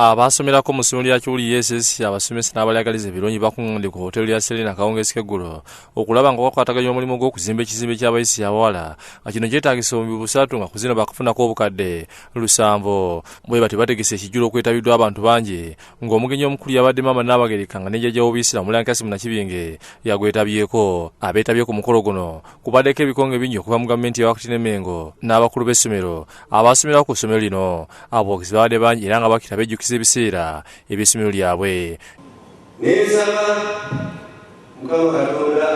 Abasomerako mu ssomero lya Kiwuli ESS abasomesa n'abalyagaliza ebirungi bakungaanidde ku hoteri ya Serena Kawungeezi Keggulo okulaba nga bakwataganya omulimu gw'okuzimba ekizimbe ky'abayizi abawala nga kino kyetaagisa obumbi busatu nga ku zino bakafunako obukadde 700. Bwe bati bategese ekijjulo okwetabiddwa abantu bangi ng'omugenyi omukulu yabadde Maama Nnaabagereka nga ne jjajja w'Obuyisiraamu Mulangira Munakibinge yagwetabyeko. Abeetabye ku mukolo guno kubaddeko ebikonge bingi okuva mu gavumenti ya wakati n'Emmengo n'abakulu b'essomero abasomera ku ssomero lino aboogezi babadde bangi era nga bakira bejjukiza ebiseera eby'essomero lyabwe. Neesaba Mukama Katonda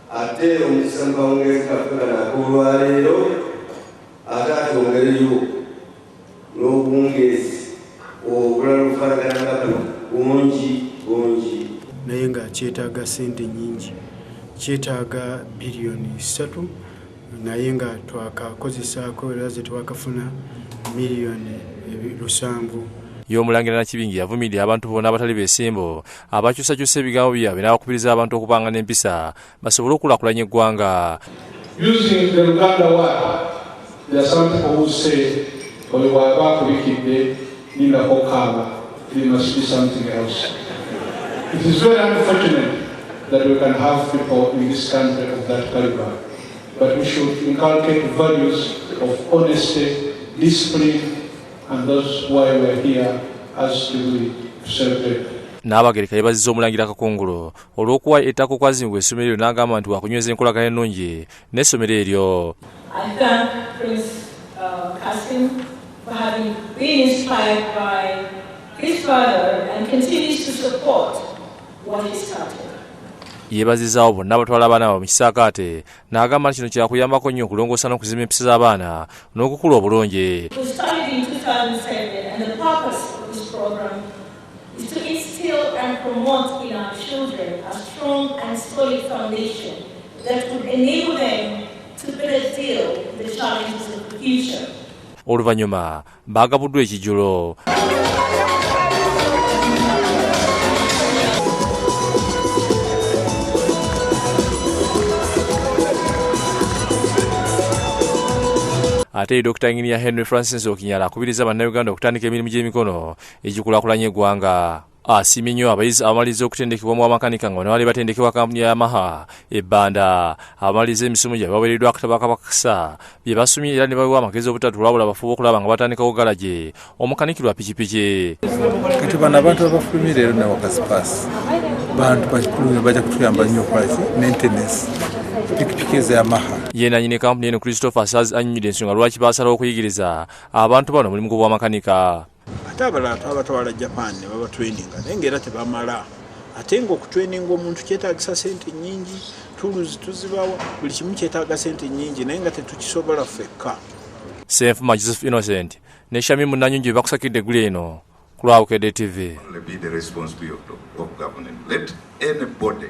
ate omukisa mu Kawungeezi kaffe olwaleero ate atongereyo n'obwongeezi obulala obufaanagana nga buno bungi. Naye nga kyetaaga ssente nnyingi, kyetaaga biliyoni 3 naye nga twakakozesaako era ze twakafuna miliyoni 700. Y'Omulangira Nakibinge yavumiridde abantu bonna abatali beesimbo abakyusakyusa ebigambo byabwe n'abakubiriza abantu okubanga n'empisa basobole okukulaakulanya eggwanga. Using the Luganda word, there are some people who say oli bw'aba akulikidde ninga kokaaba, there must be something else. It is very unfortunate that we can have people in this country of that caliber, but we should inculcate values of honesty, discipline, and that's why we are here as to celebrate. Nnaabagereka yeebazizza Omulangira Kakungulo olw'okuwa ettaka okwazimibwa essomero eryo n'agamba nti wakunyweza enkolagana ennungi n'essomero eryo. I thank Prince Kasim for having been inspired by his father and continues to support what he started. Yeebazizaawo bonna abatwala abaana baabwe mu kisaakaate n'agamba nti kino kyakuyambako nnyo okulongoosa n'okuzimba empisa z'abaana n'okukula obulungi. We started in 2007 and the purpose of this program is to instill and promote in our children a strong and solid foundation that would enable them to better deal with the challenges of the future. Oluvannyuma baagabuddwa ekijjulo. Ate Dr. Engineer Henry Francis Okinyala akubiriza bannayuganda okutandika emirimu gy'emikono egikulaakulanya eggwanga. Asiimye nnyo abayizi abamaliriza okutendekebwa mu bamakanika nga bali batendekebwa kampuni ya Yamaha ebbanda abamaliriza emisomo gyabwe baweereddwa akatabo akabakakasa bye basomye era ne baweebwa amagezi obutatu olwabula bafuba okulaba nga batandikawo galagi omukanikirwa pikipiki. Kati bano abantu abafulumye leero nawakazipaasi bantu bakikulu bajja kutuyamba nnyo okolaki maintenance pikipiki eza Yamaha. Ye nannyini kampuni eno Christopher Sazi annyonnyodde ensonga lwaki baasalawo okuyigiriza abantu bano mulimu gw'obwamakanika. Ate abalala abatwala Japan ne babatweninga naye ng'era tebamala. Ate ng'okutweninga omuntu kyetaagisa ssente nnyingi, tuluzi tuzibawa, buli kimu kyetaaga ssente nnyingi naye nga tetukisobola ffekka. Ssenfuma Joseph Innocent ne Shamimu Nanyonyi bakusakidde eggulu eno ku Lwabukedde TV.